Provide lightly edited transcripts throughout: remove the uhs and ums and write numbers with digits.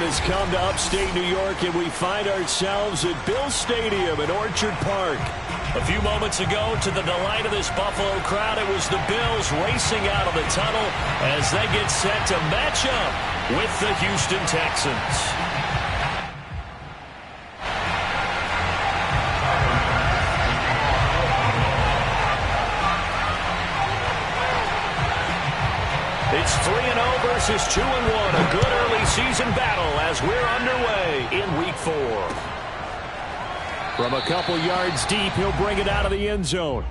moment has come to upstate New York, and we find ourselves at Bill Stadium in Orchard Park. A few moments ago, to the delight of this Buffalo crowd, it was the Bills racing out of the tunnel as they get set to match up with the Houston Texans. It's 3-0 versus 2-1. A good early season battle as we're underway in Week 4. From a couple yards deep, he'll bring it out of the end zone.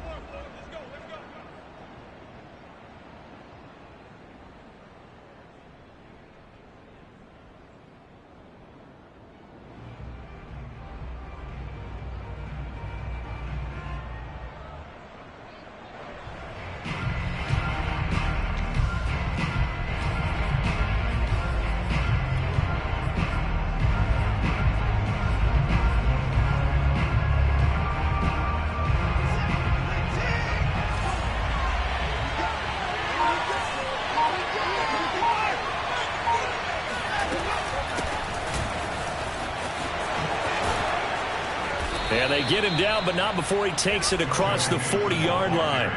And they get him down, but not before he takes it across the 40-yard line.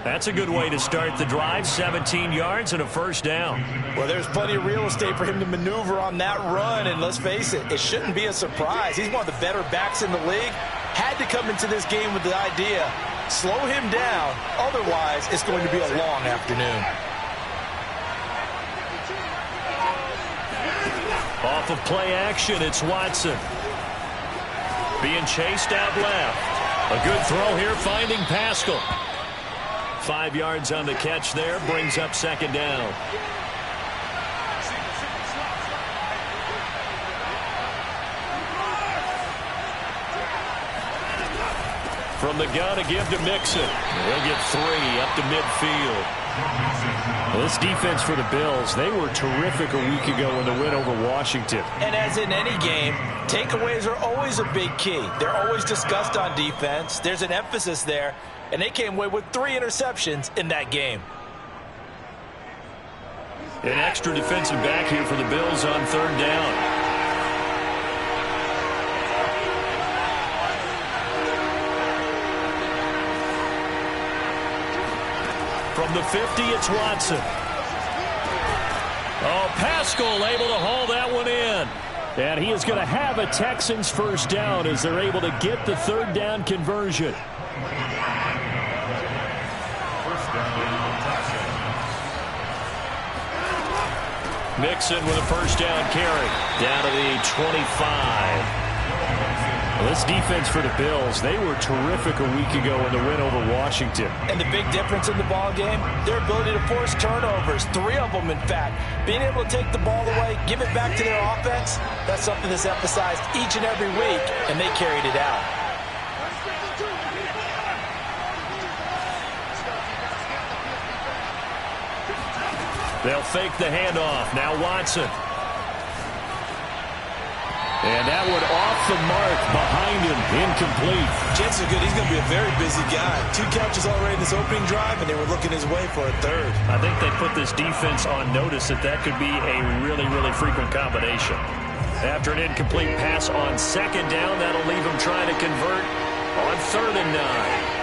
That's a good way to start the drive. 17 yards and a first down. Well, there's plenty of real estate for him to maneuver on that run, and let's face it, it shouldn't be a surprise. He's one of the better backs in the league. Had to come into this game with the idea, slow him down, otherwise it's going to be a long afternoon. Off of play action, it's Watson. Being chased out left. A good throw here, finding Pascal. 5 yards on the catch there, brings up second down. From the gun, a give to Mixon. He'll get 3 up to midfield. Well, this defense for the Bills, they were terrific a week ago in the win over Washington. And as in any game, takeaways are always a big key. They're always discussed on defense. There's an emphasis there, and they came away with 3 interceptions in that game. An extra defensive back here for the Bills on third down. From the 50, it's Watson. Oh, Pascal able to haul that one in. And he is going to have a Texans first down as they're able to get the third down conversion. Mixon with a first down carry. Down to the 25. Well, this defense for the Bills, they were terrific a week ago in the win over Washington. And the big difference in the ball game, their ability to force turnovers, 3 of them in fact. Being able to take the ball away, give it back to their offense, that's something that's emphasized each and every week, and they carried it out. They'll fake the handoff. Now Watson. And that one off the mark behind him, incomplete. Chances are good he's going to be a very busy guy. 2 catches already in this opening drive, and they were looking his way for a third. I think they put this defense on notice that that could be a really, really frequent combination. After an incomplete pass on second down, that'll leave him trying to convert on 3rd and 9.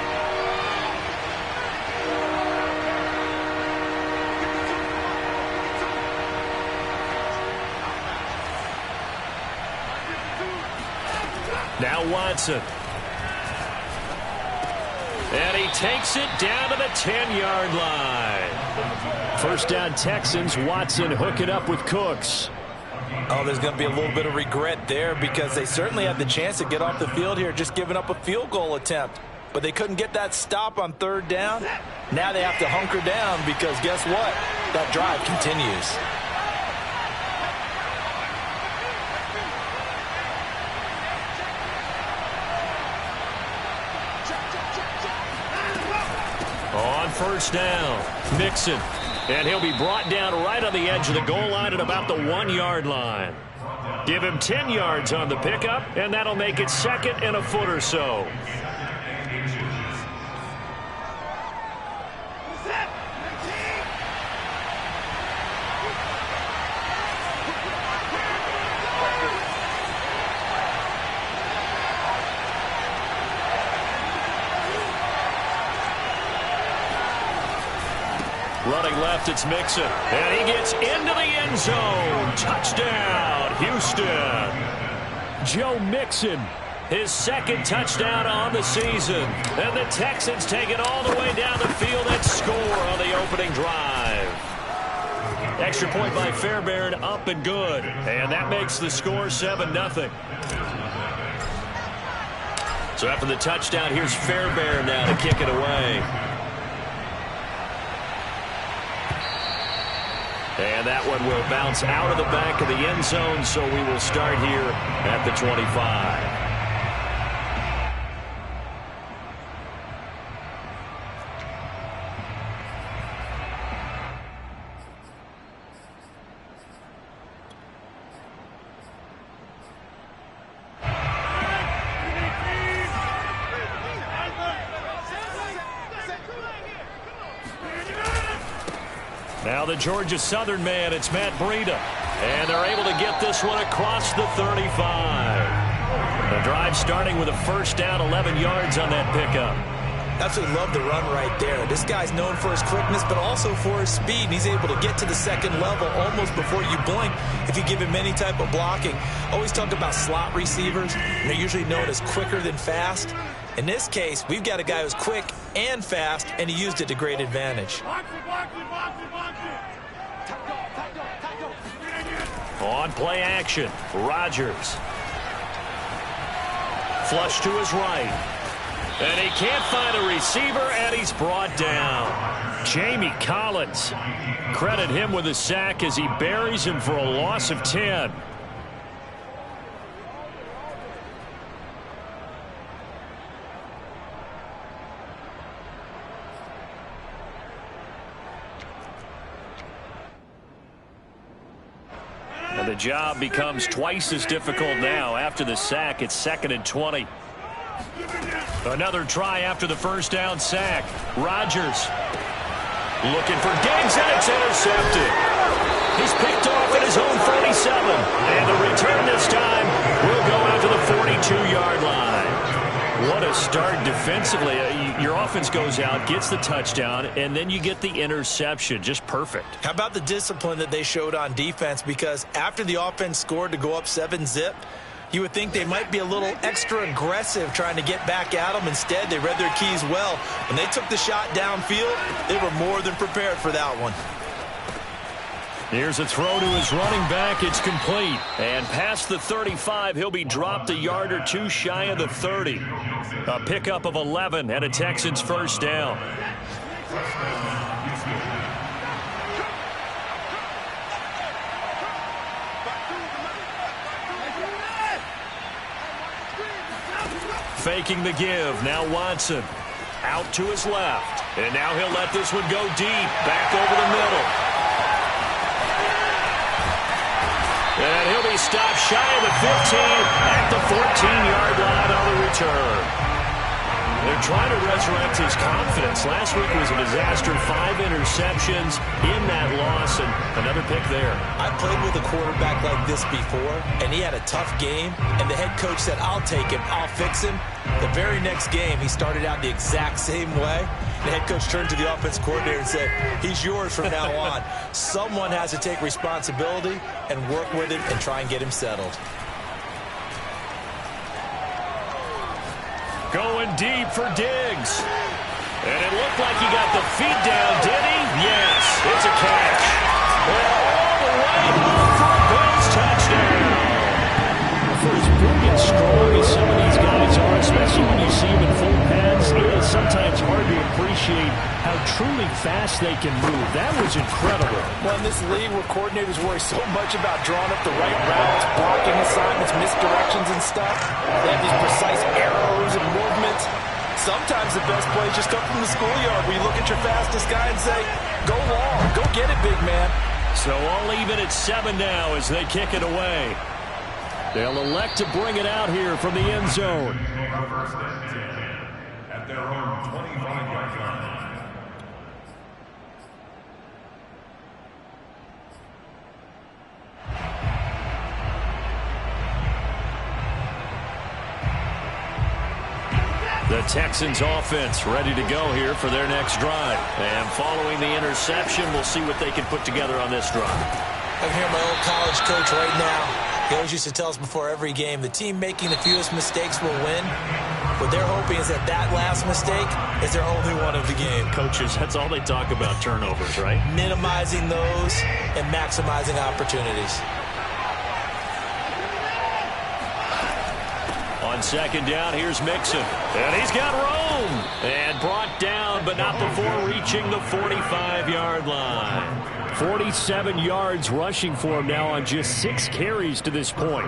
Now Watson. And he takes it down to the 10-yard line. First down Texans. Watson hook it up with Cooks. Oh, there's going to be a little bit of regret there because they certainly had the chance to get off the field here, just giving up a field goal attempt. But they couldn't get that stop on 3rd down. Now they have to hunker down because guess what? That drive continues. On first down, Mixon. And he'll be brought down right on the edge of the goal line at about the 1-yard line. Give him 10 yards on the pickup, and that'll make it 2nd and a foot or so. Running left, it's Mixon. And he gets into the end zone. Touchdown, Houston. Joe Mixon, his second touchdown on the season. And the Texans take it all the way down the field and score on the opening drive. Extra point by Fairbairn, up and good. And that makes the score 7-0. So after the touchdown, here's Fairbairn now to kick it away. And that one will bounce out of the back of the end zone, so we will start here at the 25. Now the Georgia Southern man, it's Matt Breida. And they're able to get this one across the 35. The drive starting with a first down, 11 yards on that pickup. Absolutely love the run right there. This guy's known for his quickness, but also for his speed. And he's able to get to the second level almost before you blink if you give him any type of blocking. Always talk about slot receivers. And they're usually known as quicker than fast. In this case, we've got a guy who's quick and fast, and he used it to great advantage. On play action, Rodgers. Flush to his right. And he can't find a receiver, and he's brought down. Jamie Collins. Credit him with a sack as he buries him for a loss of 10. And the job becomes twice as difficult now. After the sack, it's 2nd and 20. Another try after the first down sack. Rodgers looking for Diggs, and it's intercepted. He's picked off at his own 47. And the return this time will go out to the 42-yard line. What a start defensively. Your offense goes out, gets the touchdown, and then you get the interception. Just perfect. How about the discipline that they showed on defense? Because after the offense scored to go up 7-zip, you would think they might be a little extra aggressive trying to get back at them. Instead, they read their keys well. When they took the shot downfield, they were more than prepared for that one. Here's a throw to his running back. It's complete. And past the 35, he'll be dropped a yard or two shy of the 30. A pickup of 11 and a Texans first down. Faking the give. Now Watson out to his left. And now he'll let this one go deep. Back over the middle. And he'll be stopped shy of the 15 at the 14-yard line on the return. They're trying to resurrect his confidence. Last week was a disaster. 5 interceptions in that loss, and another pick there. I played with a quarterback like this before, and he had a tough game, and the head coach said, I'll take him, I'll fix him. The very next game, he started out the exact same way. The head coach turned to the offense coordinator and said, he's yours from now on. Someone has to take responsibility and work with it and try and get him settled. Going deep for Diggs. And it looked like he got the feet down, did he? Yes, it's a catch. And all the way home for a Bills touchdown. For as big and strong as some of these guys are, especially when you see them in full pads, it is sometimes hard to appreciate how truly fast they can move. That was incredible. Well, in this league where coordinators worry so much about drawing up the right routes, blocking assignments, misdirections and stuff, they have these precise arrows and movements. Sometimes the best plays just come from the schoolyard where you look at your fastest guy and say, go long, go get it, big man. So all even at 7 now as they kick it away. They'll elect to bring it out here from the end zone. At their own 25-yard line. The Texans offense ready to go here for their next drive. And following the interception, we'll see what they can put together on this drive. I can hear my old college coach right now. He always used to tell us before every game, the team making the fewest mistakes will win. What they're hoping is that last mistake is their only one of the game. Coaches, that's all they talk about, turnovers, right? Minimizing those and maximizing opportunities. On second down, here's Mixon. And he's got room. And brought down, but not before reaching the 45-yard line. 47 yards rushing for him now on just 6 carries to this point.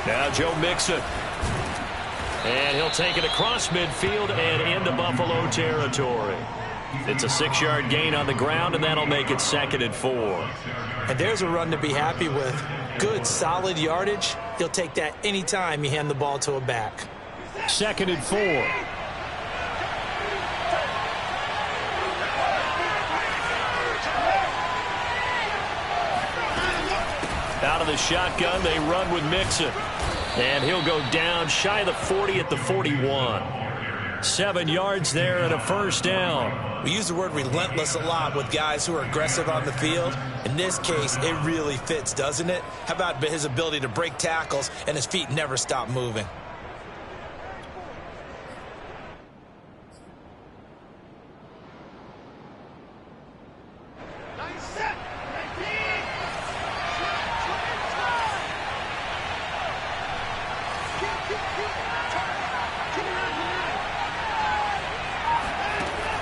Now Joe Mixon. And he'll take it across midfield and into Buffalo territory. It's a 6-yard gain on the ground, and that'll make it 2nd and 4. And there's a run to be happy with. Good, solid yardage. He'll take that anytime you hand the ball to a back. 2nd and 4. Out of the shotgun, they run with Mixon. And he'll go down shy of the 40 at the 41. 7 yards there and a first down. We use the word relentless a lot with guys who are aggressive on the field. In this case, it really fits, doesn't it? How about his ability to break tackles and his feet never stop moving?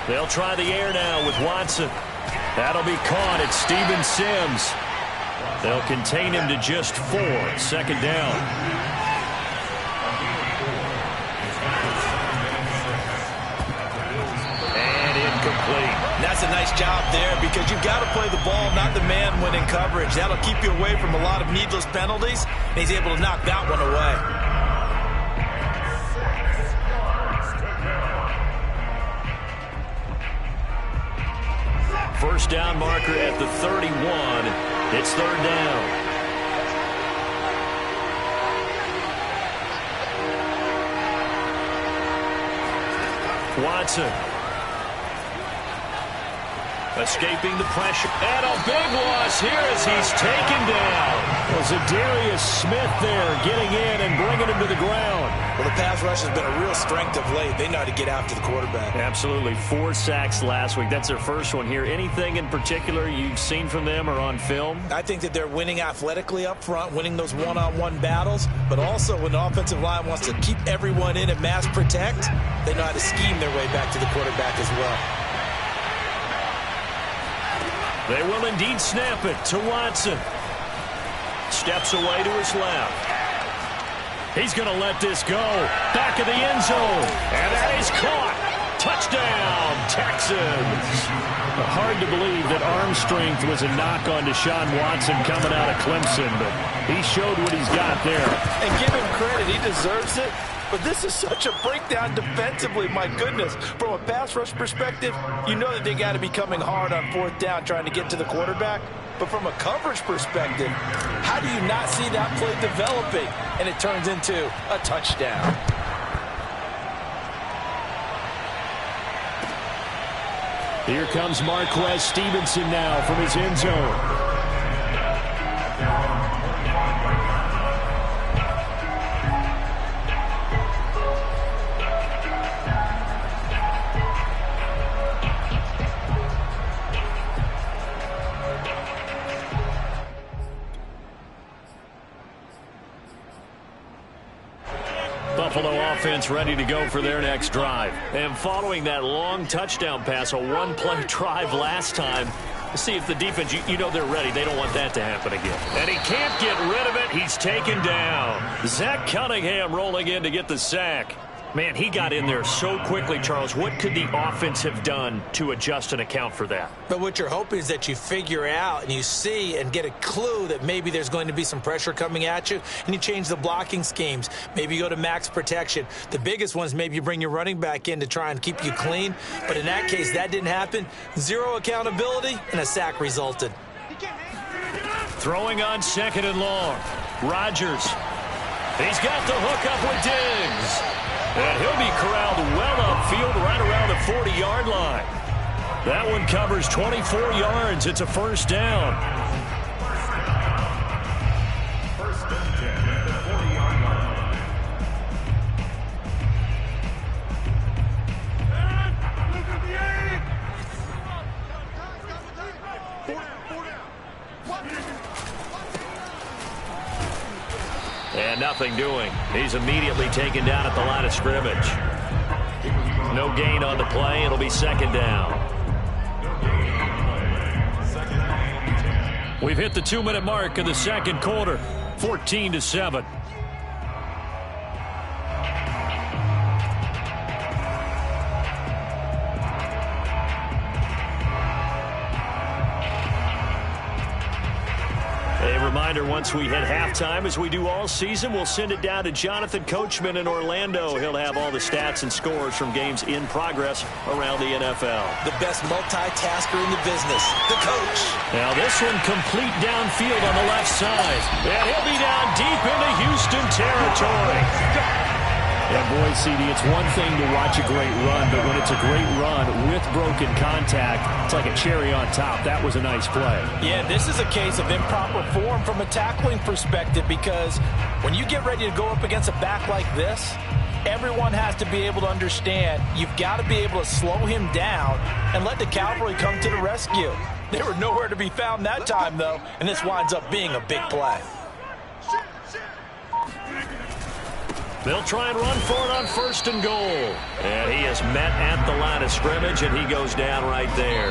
They'll try the air now with Watson. That'll be caught at Steven Sims. They'll contain him to just 4. 2nd down. And incomplete. That's a nice job there because you've got to play the ball, not the man when in coverage. That'll keep you away from a lot of needless penalties, and he's able to knock that one away. First down marker at the 31. It's 3rd down. Watson. Escaping the pressure. And a big loss here as he's taken down. Was Darius Smith there getting in and bringing him to the ground. Well, the pass rush has been a real strength of late. They know how to get after the quarterback. Absolutely. 4 sacks last week. That's their first one here. Anything in particular you've seen from them or on film? I think that they're winning athletically up front, winning those one-on-one battles, but also when the offensive line wants to keep everyone in and mass protect, they know how to scheme their way back to the quarterback as well. They will indeed snap it to Watson. Steps away to his left. He's going to let this go. Back of the end zone. And that is caught. Touchdown, Texans. Hard to believe that arm strength was a knock on Deshaun Watson coming out of Clemson, but he showed what he's got there. And give him credit. He deserves it. But this is such a breakdown defensively, my goodness. From a pass rush perspective, you know that they got to be coming hard on 4th down trying to get to the quarterback. But from a coverage perspective, how do you not see that play developing? And it turns into a touchdown. Here comes Marquez Stevenson now from his end zone. Buffalo offense ready to go for their next drive. And following that long touchdown pass, a one-play drive last time, see if the defense, you know they're ready. They don't want that to happen again. And he can't get rid of it. He's taken down. Zach Cunningham rolling in to get the sack. Man, he got in there so quickly, Charles. What could the offense have done to adjust and account for that? But what you're hoping is that you figure out and you see and get a clue that maybe there's going to be some pressure coming at you, and you change the blocking schemes. Maybe you go to max protection. The biggest one is maybe you bring your running back in to try and keep you clean. But in that case, that didn't happen. Zero accountability, and a sack resulted. Throwing on 2nd and long. Rodgers. He's got the hook up with Diggs. And he'll be corralled well upfield right around the 40-yard line. That one covers 24 yards. It's a first down. First and 10 at the 40-yard line. And nothing doing. He's immediately taken down at the line of scrimmage. No gain on the play. It'll be 2nd down. We've hit the 2-minute mark in the 2nd quarter. 14-7. Reminder, once we hit halftime, as we do all season, we'll send it down to Jonathan Coachman in Orlando. He'll have all the stats and scores from games in progress around the NFL. The best multitasker in the business, the coach. Now this one complete downfield on the left side. And he'll be down deep into Houston territory. And boy, CD, it's one thing to watch a great run, but when it's a great run with broken contact, it's like a cherry on top. That was a nice play. Yeah, this is a case of improper form from a tackling perspective, because when you get ready to go up against a back like this, everyone has to be able to understand you've got to be able to slow him down and let the cavalry come to the rescue. They were nowhere to be found that time, though, and this winds up being a big play. They'll try and run for it on 1st and goal. And he is met at the line of scrimmage, and he goes down right there.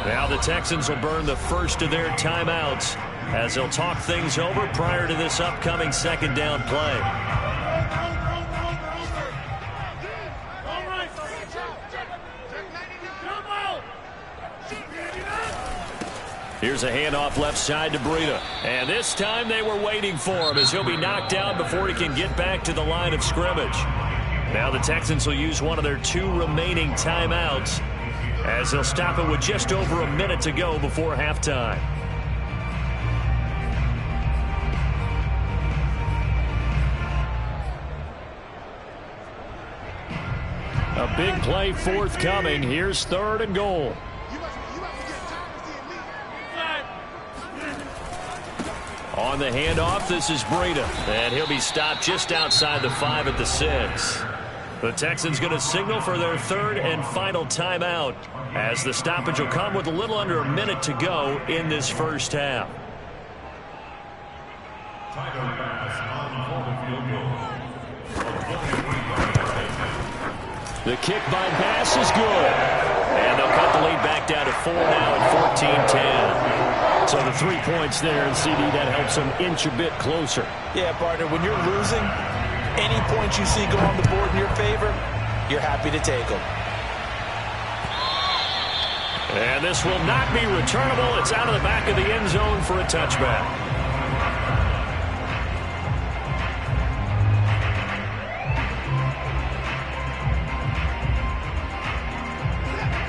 Now the Texans will burn the first of their timeouts as they'll talk things over prior to this upcoming 2nd down play. Here's a handoff left side to Breida. And this time they were waiting for him as he'll be knocked down before he can get back to the line of scrimmage. Now the Texans will use one of their 2 remaining timeouts as they'll stop it with just over a minute to go before halftime. A big play forthcoming. Here's 3rd and goal. On the handoff, this is Breida. And he'll be stopped just outside the 5 at the 6. The Texans going to signal for their 3rd and final timeout as the stoppage will come with a little under a minute to go in this first half. The kick by Bass is good. And they'll cut the lead back down to 4 now at 14-10. So the 3 points there, and CD, that helps them inch a bit closer. Yeah, partner, when you're losing, any points you see go on the board in your favor, you're happy to take them. And this will not be returnable. It's out of the back of the end zone for a touchback.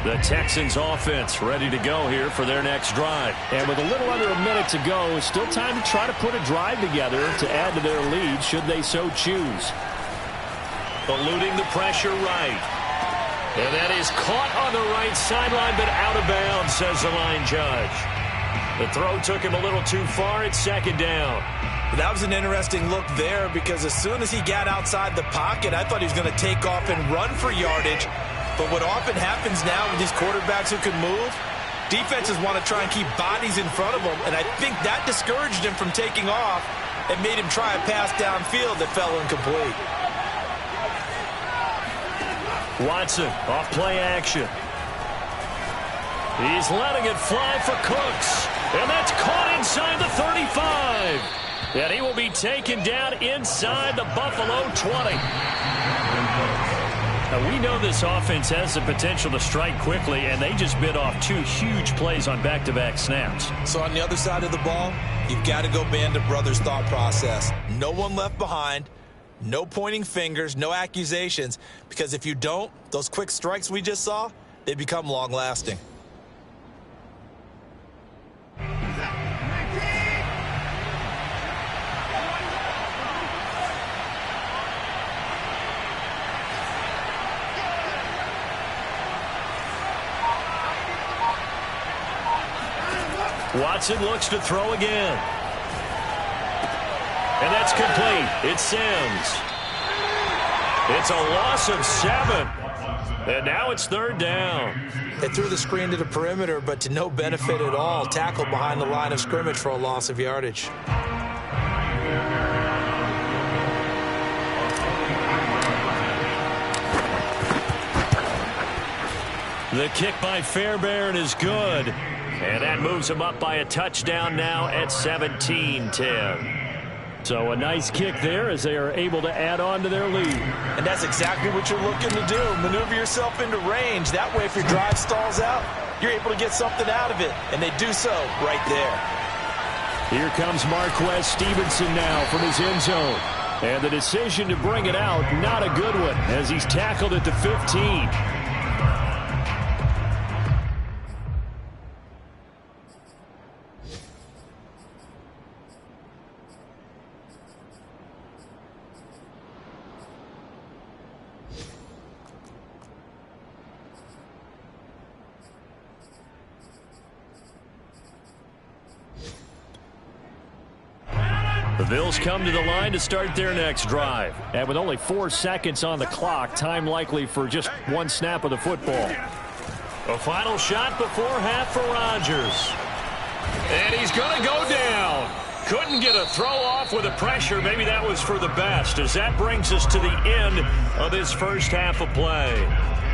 The Texans offense ready to go here for their next drive. And with a little under a minute to go, still time to try to put a drive together to add to their lead should they so choose. Eluding the pressure right. And that is caught on the right sideline, but out of bounds, says the line judge. The throw took him a little too far. It's 2nd down. That was an interesting look there, because as soon as he got outside the pocket, I thought he was going to take off and run for yardage. But what often happens now with these quarterbacks who can move, defenses want to try and keep bodies in front of them, and I think that discouraged him from taking off and made him try a pass downfield that fell incomplete. Watson off play action. He's letting it fly for Cooks, and that's caught inside the 35. And he will be taken down inside the Buffalo 20. Now, we know this offense has the potential to strike quickly, and they just bit off 2 huge plays on back-to-back snaps. So on the other side of the ball, you've got to go band of brothers thought process. No one left behind, no pointing fingers, no accusations, because if you don't, those quick strikes we just saw, they become long-lasting. Watson looks to throw again. And that's complete. It's Sims. It's a loss of 7. And now it's 3rd down. They threw the screen to the perimeter, but to no benefit at all. Tackled behind the line of scrimmage for a loss of yardage. The kick by Fairbairn is good. And that moves them up by a touchdown now at 17-10. So a nice kick there as they are able to add on to their lead. And that's exactly what you're looking to do. Maneuver yourself into range. That way, if your drive stalls out, you're able to get something out of it. And they do so right there. Here comes Marquez Stevenson now from his end zone. And the decision to bring it out, not a good one, as he's tackled at the 15. The Bills come to the line to start their next drive. And with only 4 seconds on the clock, time likely for just 1 snap of the football. A final shot before half for Rodgers. And he's going to go down. Couldn't get a throw off with the pressure. Maybe that was for the best, as that brings us to the end of this first half of play.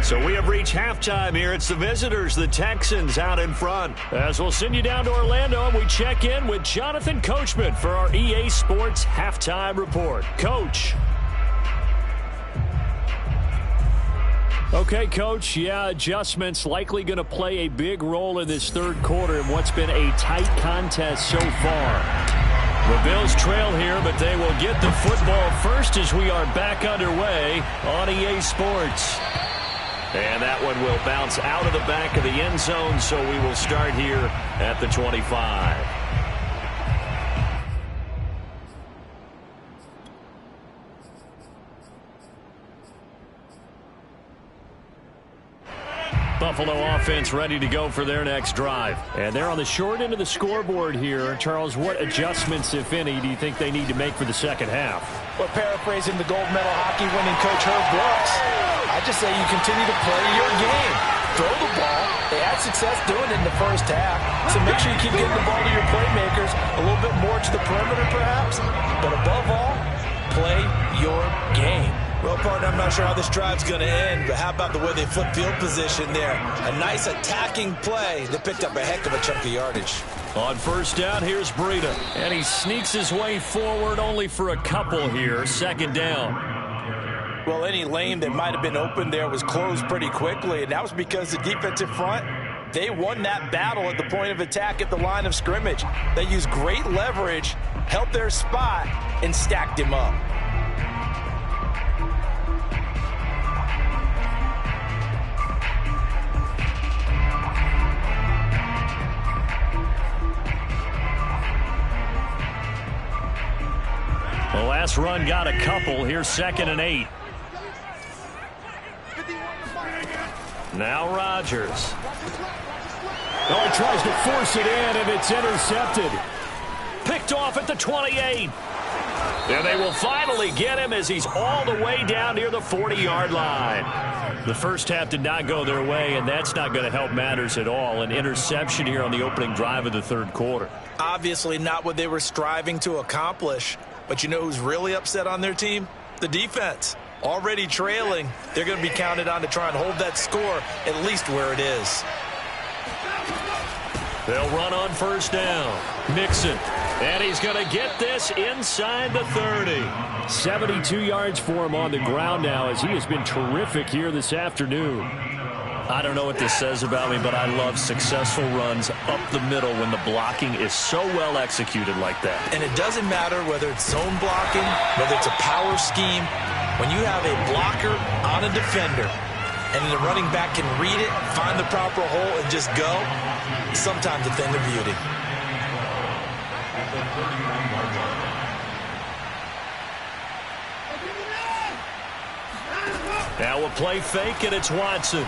So we have reached halftime here. It's the visitors, the Texans, out in front. As we'll send you down to Orlando, and we check in with Jonathan Coachman for our EA Sports Halftime Report. Coach. Okay, Coach, yeah, adjustments likely going to play a big role in this third quarter in what's been a tight contest so far. The Bills trail here, but they will get the football first as we are back underway on EA Sports. And that one will bounce out of the back of the end zone, so we will start here at the 25. Buffalo offense ready to go for their next drive. And they're on the short end of the scoreboard here. Charles, what adjustments, if any, do you think they need to make for the second half? Well, paraphrasing the gold medal hockey winning coach Herb Brooks, I just say you continue to play your game. Throw the ball. They had success doing it in the first half. So make sure you keep getting the ball to your playmakers, a little bit more to the perimeter perhaps. But above all, play your game. Well, partner, I'm not sure how this drive's going to end, but how about the way they flip field position there? A nice attacking play that picked up a heck of a chunk of yardage. On first down, here's Breida. And he sneaks his way forward only for a couple here. Second down. Well, any lane that might have been open there was closed pretty quickly, and that was because the defensive front, they won that battle at the point of attack at the line of scrimmage. They used great leverage, held their spot, and stacked him up. The last run got a couple. Here's 2nd and 8. Now Rodgers. Oh, he tries to force it in, and it's intercepted. Picked off at the 28. And they will finally get him as he's all the way down near the 40-yard line. The first half did not go their way, and that's not going to help matters at all. An interception here on the opening drive of the third quarter. Obviously not what they were striving to accomplish. But you know who's really upset on their team? The defense. Already trailing, they're going to be counted on to try and hold that score at least where it is. They'll run on first down. Mixon. And he's going to get this inside the 30. 72 yards for him on the ground now as he has been terrific here this afternoon. I don't know what this says about me, but I love successful runs up the middle when the blocking is so well executed like that. And it doesn't matter whether it's zone blocking, whether it's a power scheme. When you have a blocker on a defender and the running back can read it, find the proper hole, and just go, sometimes a thing of beauty. Now we'll play fake, and it's Watson.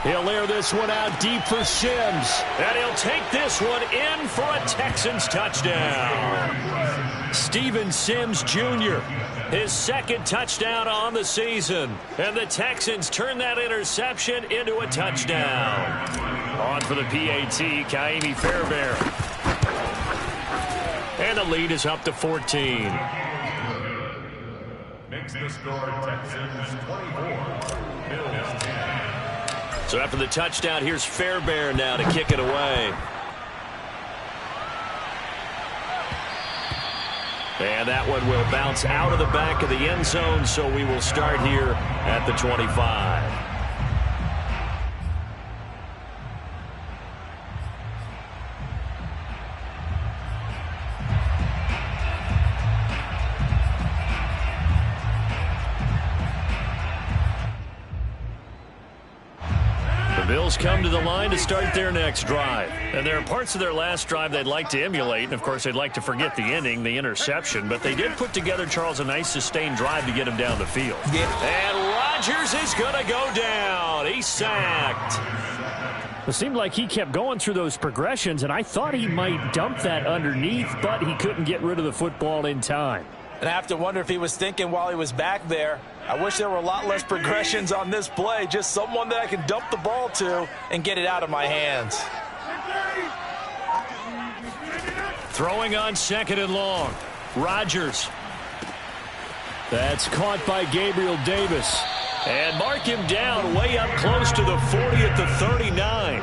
He'll air this one out deep for Sims. And he'll take this one in for a Texans touchdown. Steven Sims Jr., his second touchdown on the season. And the Texans turn that interception into a touchdown. On for the PAT, Kaimi Fairbairn. And the lead is up to 14. Makes the score Texans 24, Bills 10. So after the touchdown, here's Fairbairn now to kick it away. And that one will bounce out of the back of the end zone, so we will start here at the 25. The Bills come to the line to start their next drive. And there are parts of their last drive they'd like to emulate. And, of course, they'd like to forget the ending, the interception. But they did put together, Charles, a nice sustained drive to get him down the field. Yeah. And Rodgers is going to go down. He's sacked. It seemed like he kept going through those progressions, and I thought he might dump that underneath, but he couldn't get rid of the football in time. And I have to wonder if he was thinking while he was back there, I wish there were a lot less progressions on this play, just someone that I can dump the ball to and get it out of my hands. Throwing on second and long. Rodgers. That's caught by Gabriel Davis. And mark him down way up close to the 40 at the 39.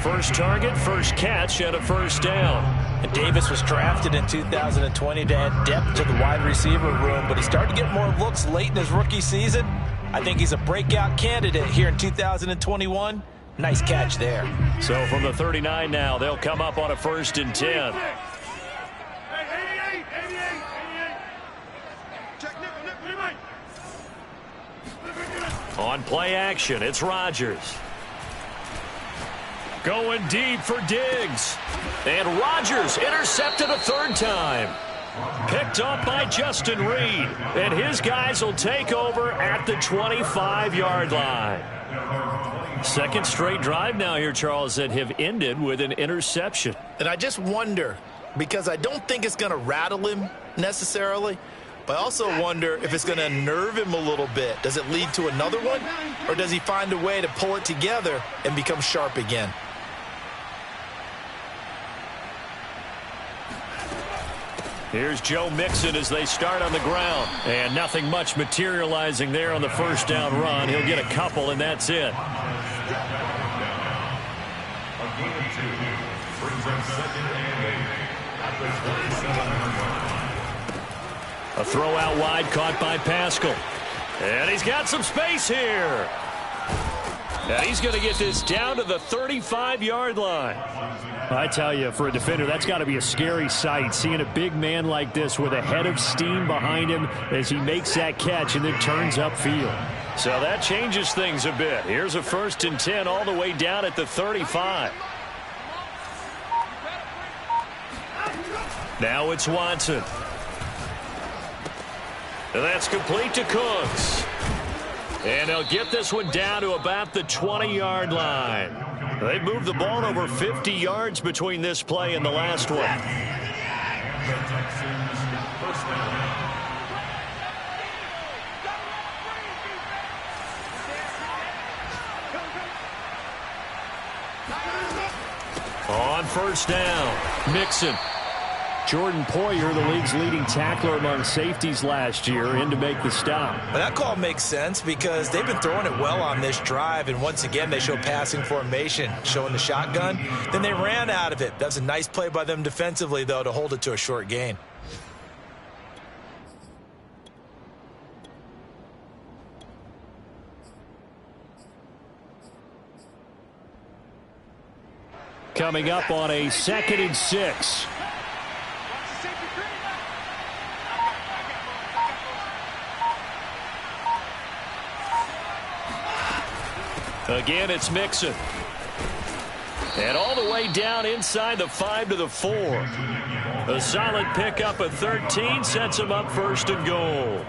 First target, first catch, and a first down. And Davis was drafted in 2020 to add depth to the wide receiver room, but he started to get more looks late in his rookie season. I think he's a breakout candidate here in 2021. Nice catch there. So from the 39 now, they'll come up on a 1st and 10. On play action, it's Rodgers. Going deep for Diggs. And Rodgers intercepted a third time. Picked up by Justin Reed. And his guys will take over at the 25-yard line. Second straight drive now here, Charles, that have ended with an interception. And I just wonder, because I don't think it's going to rattle him necessarily, but I also wonder if it's going to unnerve him a little bit. Does it lead to another one? Or does he find a way to pull it together and become sharp again? Here's Joe Mixon as they start on the ground. And nothing much materializing there on the first down run. He'll get a couple, and that's it. A throw out wide caught by Pascal. And he's got some space here. And he's going to get this down to the 35-yard line. I tell you, for a defender, that's got to be a scary sight, seeing a big man like this with a head of steam behind him as he makes that catch and then turns upfield. So that changes things a bit. Here's a 1st and 10 all the way down at the 35. Now it's Watson. And that's complete to Cooks. And they'll get this one down to about the 20-yard line. They've moved the ball over 50 yards between this play and the last one. On first down, Mixon. Jordan Poyer, the league's leading tackler among safeties last year, in to make the stop. Well, that call makes sense because they've been throwing it well on this drive, and once again they show passing formation, showing the shotgun. Then they ran out of it. That's a nice play by them defensively, though, to hold it to a short gain. Coming up on a 2nd and 6. Again, it's Mixon. And all the way down inside the 5 to the 4. A solid pickup of 13 sets him up 1st and goal.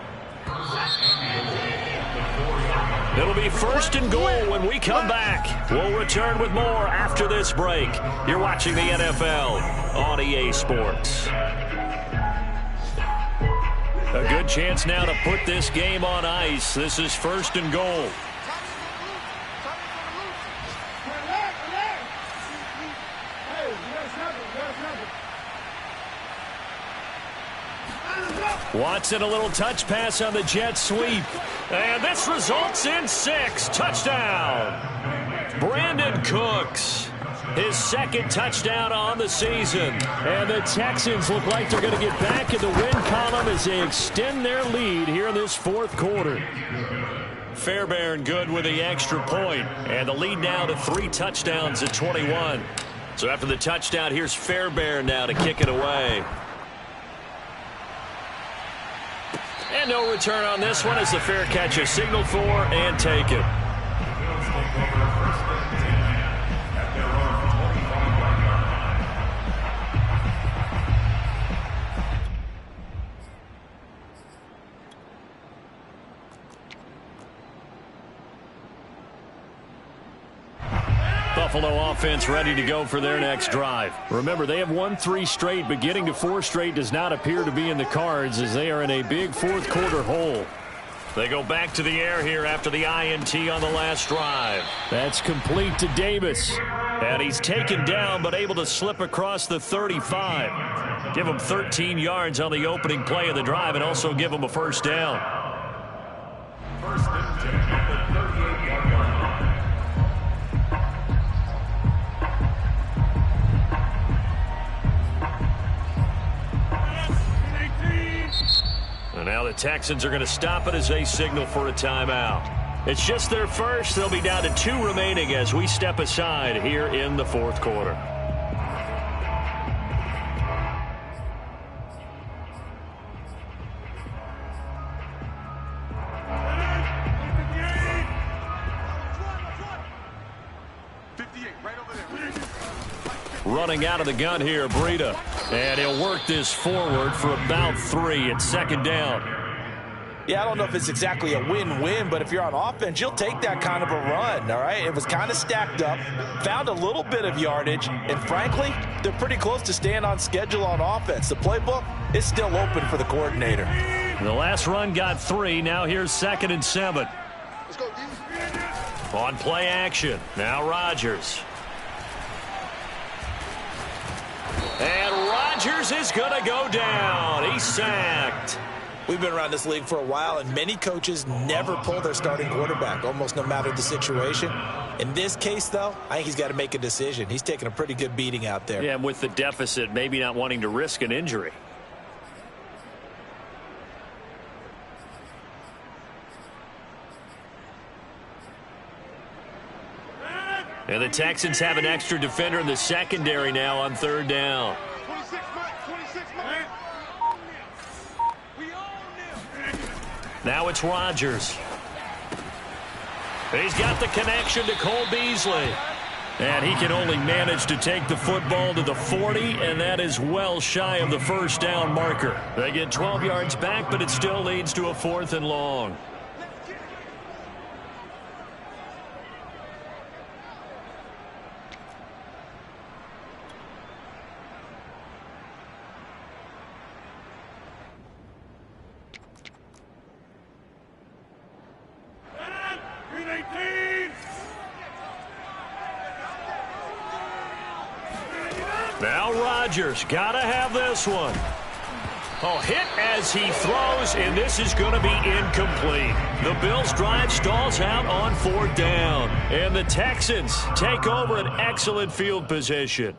It'll be 1st and goal when we come back. We'll return with more after this break. You're watching the NFL on EA Sports. A good chance now to put this game on ice. This is 1st and goal. Watson, a little touch pass on the jet sweep. And this results in 6. Touchdown. Brandon Cooks. His 2nd touchdown on the season. And the Texans look like they're going to get back in the win column as they extend their lead here in this 4th quarter. Fairbairn good with the extra point. And the lead now to 3 touchdowns at 21. So after the touchdown, here's Fairbairn now to kick it away. And no return on this one as the fair catch is signaled for and taken. Buffalo offense ready to go for their next drive. Remember, they have won 3 straight, but getting to 4 straight does not appear to be in the cards as they are in a big 4th quarter hole. They go back to the air here after the INT on the last drive. That's complete to Davis. And he's taken down but able to slip across the 35. Give him 13 yards on the opening play of the drive and also give him a 1st down. 1st and 10 at the 38-yard line. And now the Texans are going to stop it as they signal for a timeout. It's just their first. They'll be down to 2 remaining as we step aside here in the 4th quarter. Running out of the gun here, Breida. And he'll work this forward for about 3 at 2nd down. Yeah, I don't know if it's exactly a win-win, but if you're on offense, you'll take that kind of a run, all right? It was kind of stacked up, found a little bit of yardage, and frankly, they're pretty close to staying on schedule on offense. The playbook is still open for the coordinator. The last run got 3. Now here's 2nd and 7. Let's go, D. On play action. Now Rodgers. And Rodgers is going to go down. He's sacked. We've been around this league for a while, and many coaches never pull their starting quarterback, almost no matter the situation. In this case, though, I think he's got to make a decision. He's taking a pretty good beating out there. Yeah, and with the deficit, maybe not wanting to risk an injury. And the Texans have an extra defender in the secondary now on 3rd down. 26, Mike. 26, Mike. We own them. Now it's Rodgers. He's got the connection to Cole Beasley. And he can only manage to take the football to the 40, and that is well shy of the 1st down marker. They get 12 yards back, but it still leads to a 4th and long. Now Rodgers got to have this one. Oh, hit as he throws, and this is going to be incomplete. The Bills' drive stalls out on 4th down, and the Texans take over an excellent field position.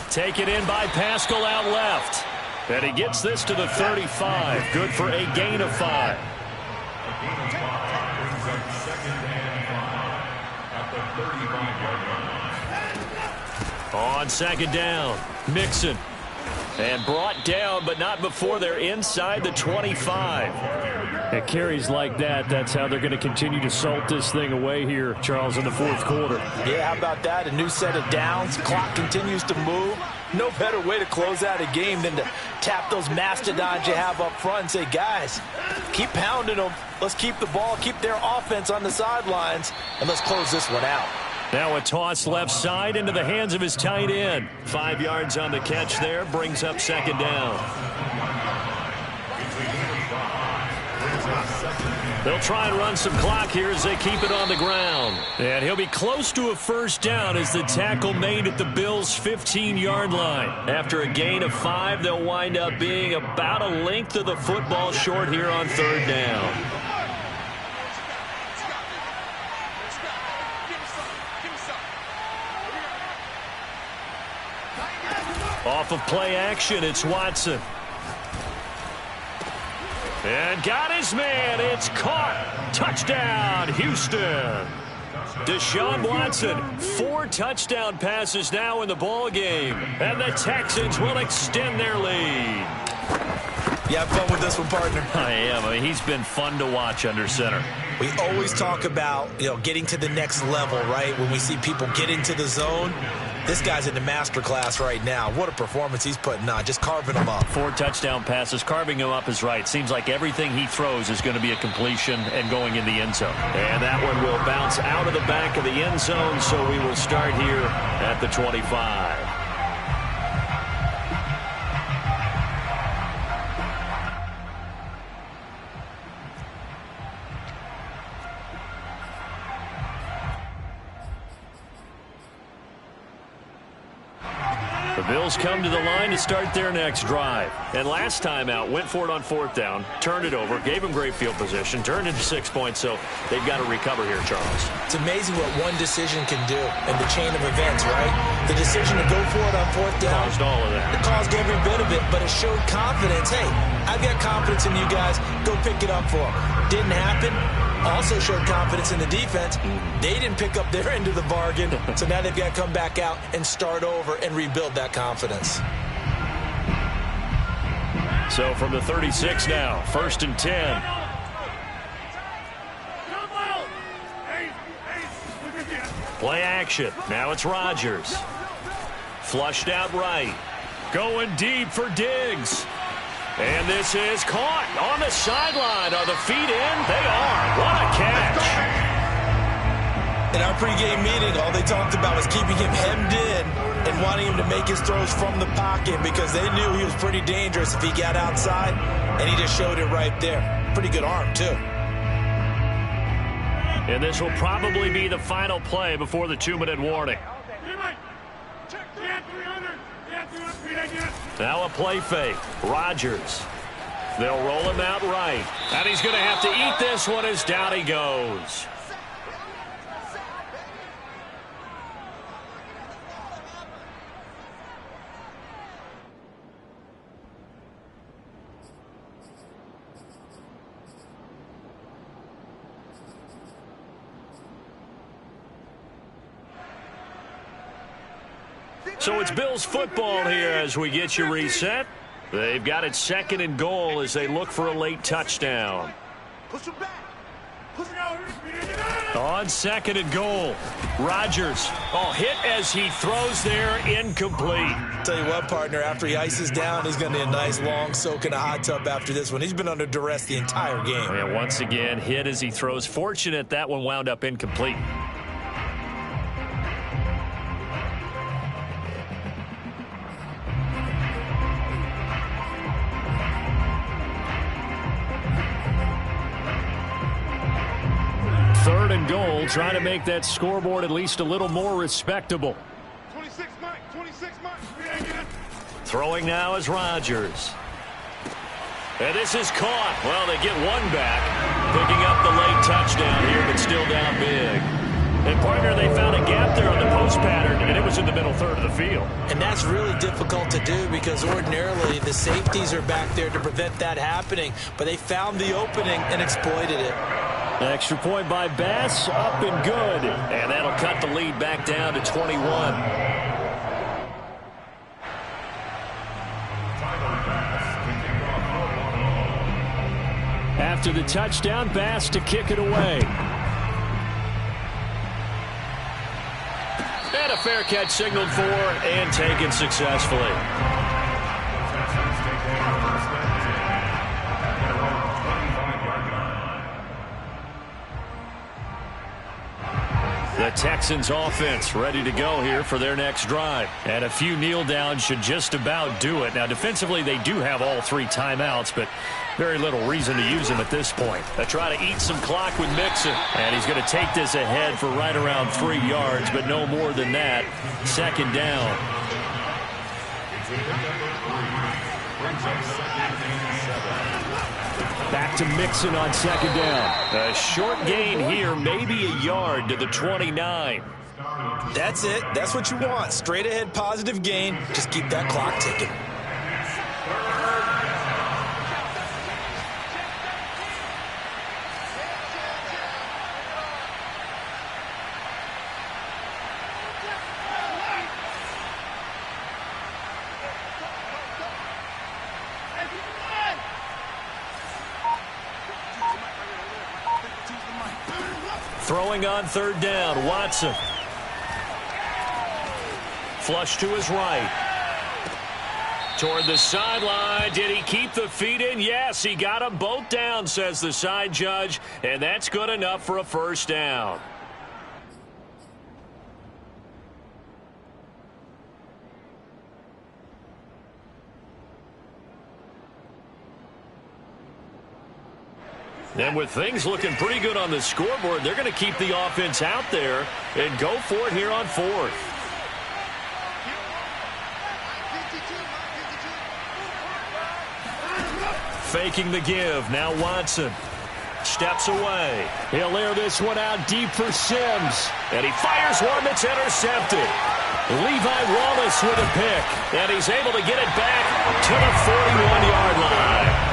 Taken in by Pascal out left. And he gets this to the 35. Good for a gain of 5. On 2nd down, Mixon. And brought down, but not before they're inside the 25. At carries like that, that's how they're going to continue to salt this thing away here, Charles, in the 4th quarter. Yeah, how about that? A new set of downs. Clock continues to move. No better way to close out a game than to tap those mastodons you have up front and say, guys, keep pounding them. Let's keep the ball, keep their offense on the sidelines, and let's close this one out. Now a toss left side into the hands of his tight end. 5 yards on the catch there, brings up 2nd down. They'll try and run some clock here as they keep it on the ground. And he'll be close to a 1st down as the tackle made at the Bills' 15-yard line. After a gain of 5, they'll wind up being about a length of the football short here on 3rd down. Off of play action, it's Watson. And got his man. It's caught. Touchdown, Houston. Deshaun Watson, 4 touchdown passes now in the ball game. And the Texans will extend their lead. You have fun with this one, partner? I am. I mean, he's been fun to watch under center. We always talk about, getting to the next level, right? When we see people get into the zone. This guy's in the master class right now. What a performance he's putting on, just carving them up. 4 touchdown passes, carving him up is right. Seems like everything he throws is going to be a completion and going in the end zone. And that one will bounce out of the back of the end zone, so we will start here at the 25. The Bills come to the line to start their next drive. And last time out, went for it on 4th down, turned it over, gave them great field position, turned into 6 points, so they've got to recover here, Charles. It's amazing what one decision can do in the chain of events, right? The decision to go for it on 4th down. Caused all of that. It caused every bit of it, but it showed confidence. Hey, I've got confidence in you guys. Go pick it up for them. Didn't happen. Also showed confidence in the defense. They didn't pick up their end of the bargain, so now they've got to come back out and start over and rebuild that confidence. So from the 36 now, 1st and 10. Play action. Now it's Rodgers. Flushed out right. Going deep for Diggs. And this is caught on the sideline. Are the feet in? They are. What a catch. In our pregame meeting, all they talked about was keeping him hemmed in and wanting him to make his throws from the pocket because they knew he was pretty dangerous if he got outside, and he just showed it right there. Pretty good arm, too. And this will probably be the final play before the 2-minute warning. Now a play fake. Rodgers. They'll roll him out right. And he's going to have to eat this one as down he goes. So it's Bills football here as we get you reset. They've got it 2nd and goal as they look for a late touchdown. On 2nd and goal, Rodgers. Oh, hit as he throws there, incomplete. Tell you what, partner, after he ices down, he's going to need a nice long soak in a hot tub after this one. He's been under duress the entire game. And once again, hit as he throws. Fortunate that one wound up incomplete. and goal, trying to make that scoreboard at least a little more respectable. 26 Mike, 26 Mike. Throwing now is Rodgers. And this is caught. Well, they get one back. Picking up the late touchdown here, but still down big. And, partner, they found a gap there on the post pattern, and it was in the middle third of the field. And that's really difficult to do because ordinarily the safeties are back there to prevent that happening. But they found the opening and exploited it. Extra point by Bass, up and good. And that'll cut the lead back down to 21. After the touchdown, Bass to kick it away. And a fair catch signaled for and taken successfully. The Texans offense ready to go here for their next drive. And a few kneel downs should just about do it. Now, defensively, they do have all three timeouts, but very little reason to use them at this point. They try to eat some clock with Mixon. And he's going to take this ahead for right around 3 yards, but no more than that. Second down. Back to Mixon on second down. A short gain here, maybe a yard to the 29. That's it. That's what you want. Straight ahead positive gain. Just keep that clock ticking. Throwing on third down, Watson. Flush to his right. Toward the sideline. Did he keep the feet in? Yes, he got them both down, says the side judge. And that's good enough for a first down. And with things looking pretty good on the scoreboard, they're going to keep the offense out there and go for it here on fourth. Faking the give. Now Watson steps away. He'll air this one out deep for Sims. And he fires one that's intercepted. Levi Wallace with a pick. And he's able to get it back to the 41-yard line.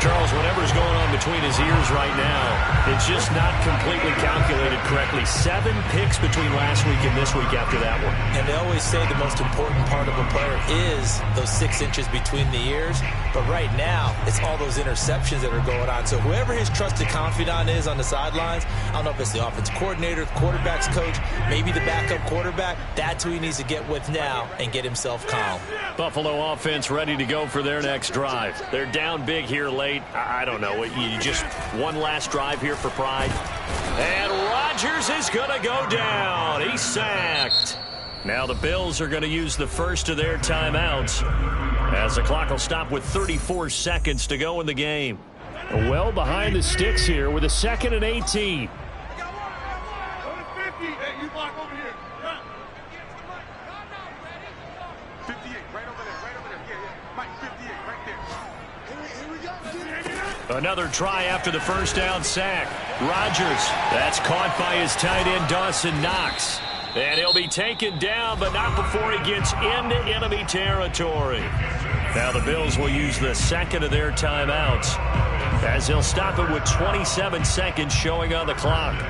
Charles, whatever's going on between his ears right now, it's just not completely calculated correctly. 7 picks between last week and this week after that one. And they always say the most important part of a player is those 6 inches between the ears. But right now, it's all those interceptions that are going on. So whoever his trusted confidant is on the sidelines, I don't know if it's the offense coordinator, the quarterback's coach, maybe the backup quarterback, that's who he needs to get with now and get himself calm. Buffalo offense ready to go for their next drive. They're down big here late. I don't know. You just one last drive here for pride. And Rodgers is going to go down. He's sacked. Now the Bills are going to use the first of their timeouts as the clock will stop with 34 seconds to go in the game. Well behind the sticks here with a 2nd and 18. Another try after the first down sack. Rodgers, that's caught by his tight end Dawson Knox. And he'll be taken down, but not before he gets into enemy territory. Now the Bills will use the second of their timeouts as they'll stop it with 27 seconds showing on the clock.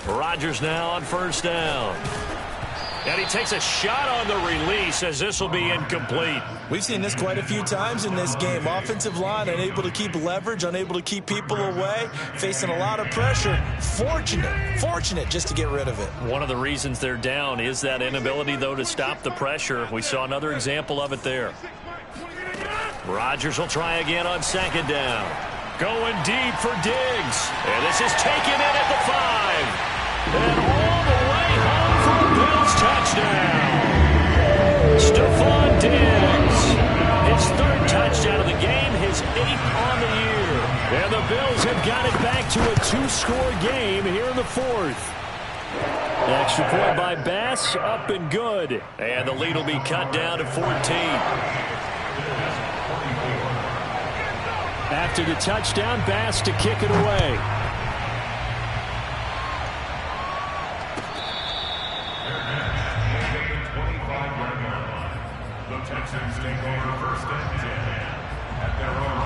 Rodgers now on first down. And he takes a shot on the release as this will be incomplete. We've seen this quite a few times in this game. Offensive line unable to keep leverage, unable to keep people away, facing a lot of pressure. Fortunate just to get rid of it. One of the reasons they're down is that inability, though, to stop the pressure. We saw another example of it there. Rodgers will try again on second down. Going deep for Diggs. And this is taken in at the 5. And all the way home for a Bills touchdown. Stephon Diggs. His 3rd touchdown of the game, his 8th on the year. And the Bills have got it back to a 2-score game here in the 4th. Extra point by Bass, up and good. And the lead will be cut down to 14. After the touchdown, Bass to kick it away. The Texans take over 1st and 10 at their own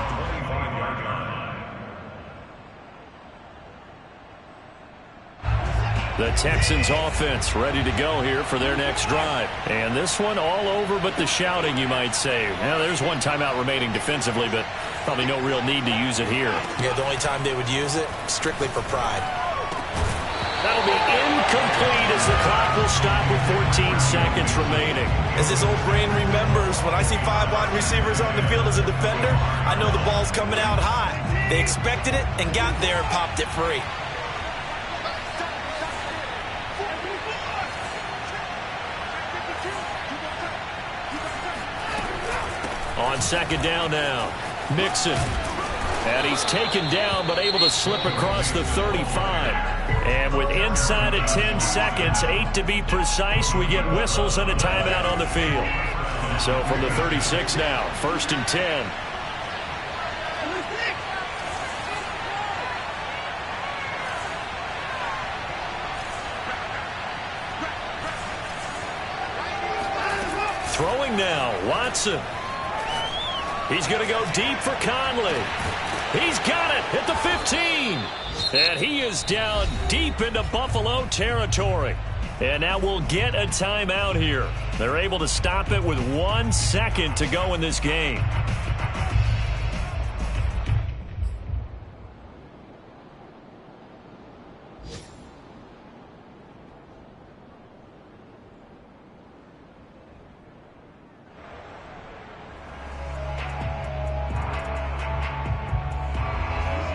25-yard line. The Texans offense ready to go here for their next drive. And this one all over but the shouting, you might say. Now, there's one timeout remaining defensively, but probably no real need to use it here. Yeah, the only time they would use it, strictly for pride. That'll be incomplete as the clock will stop with 14 seconds remaining. As this old brain remembers, when I see 5 wide receivers on the field as a defender, I know the ball's coming out high. They expected it and got there and popped it free. On 2nd down now, Mixon. And he's taken down but able to slip across the 35. And with inside of 10 seconds, 8 to be precise, we get whistles and a timeout on the field. So from the 36 now, 1st and 10. Throwing now, Watson. He's going to go deep for Conley. He's got it at the 15. And he is down deep into Buffalo territory. And now we'll get a timeout here. They're able to stop it with 1 second to go in this game.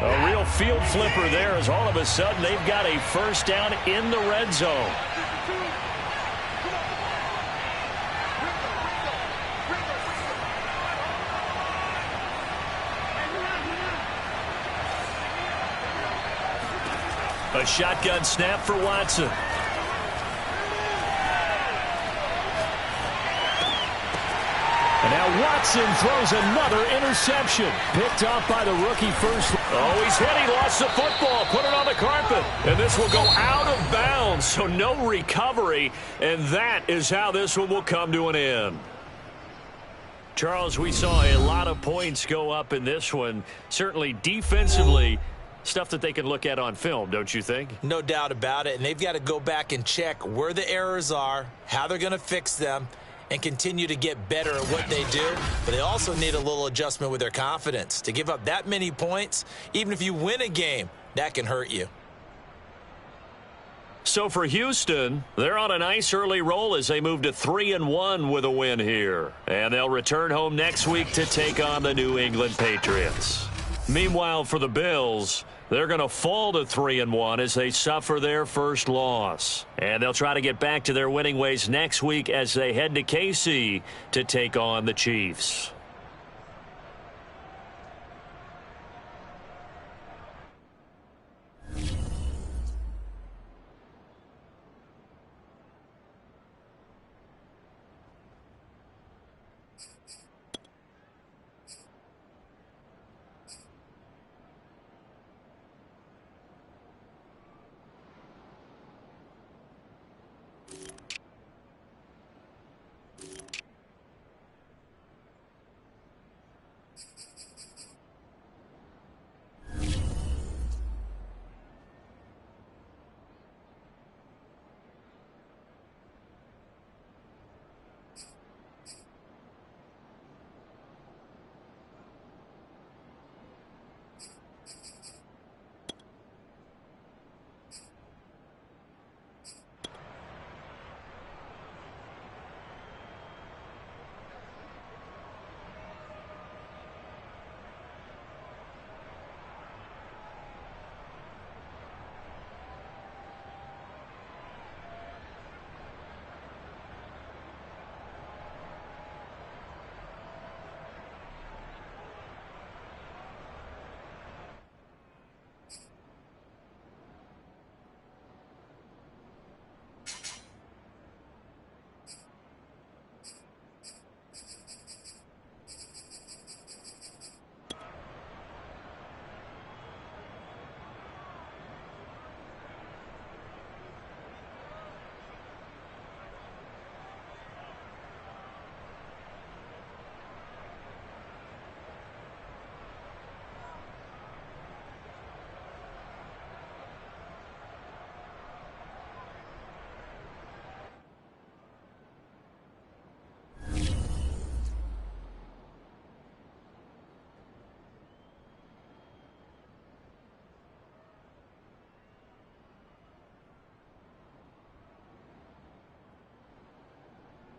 A real field flipper there as all of a sudden they've got a 1st down in the red zone. A shotgun snap for Watson. And now Watson throws another interception. Picked off by the rookie first. Oh, he's hit. He lost the football. Put it on the carpet. And this will go out of bounds, so no recovery. And that is how this one will come to an end. Charles, we saw a lot of points go up in this one. Certainly defensively, stuff that they can look at on film, don't you think? No doubt about it. And they've got to go back and check where the errors are, how they're going to fix them, and continue to get better at what they do. But they also need a little adjustment with their confidence. To give up that many points, even if you win a game, that can hurt you. So for Houston, they're on a nice early roll as they move to 3-1 with a win here. And they'll return home next week to take on the New England Patriots. Meanwhile, for the Bills, they're going to fall to 3-1 as they suffer their first loss. And they'll try to get back to their winning ways next week as they head to KC to take on the Chiefs.